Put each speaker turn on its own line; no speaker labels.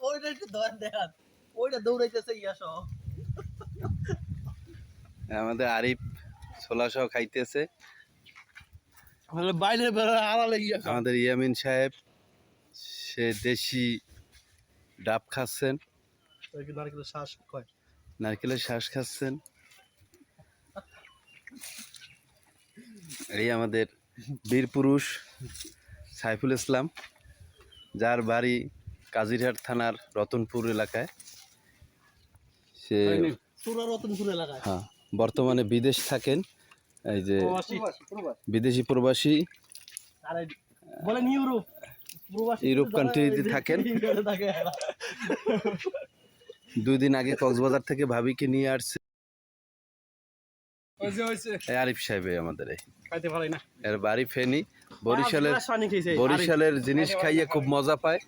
ওইটা একটু ধর দেখান, ওইটা দৌড়াইতেছে ইয়া সহ।
আমাদের আরিফ ছোলা সহ খাইতেছে।
বাইরে আড়ালে ইয়া
আমাদের ইয়ামিন সাহেব সে দেশি ডাব খাচ্ছেন,
নারকেলের শ্বাস কয়।
নারকেলের শ্বাস খাচ্ছেন। এই আমাদের বীর পুরুষ সাইফুল ইসলাম, যার বাড়ি কাজিরহাট থানার রতনপুর এলাকায়। সে
রতনপুর এলাকায়
হ্যাঁ বর্তমানে বিদেশ থাকেন, এই যে বিদেশি প্রবাসী
বলেন ইউরোপ,
ইউরোপ কান্ট্রিতে থাকেন। 2 দিন আগে কক্সবাজার থেকে ভাবিকে নিয়ে আসছে আরিফ সাহেব। আমাদের এর বাড়ি ফেনী। বরিশালের জিনিস খাইয়ে খুব মজা পায়।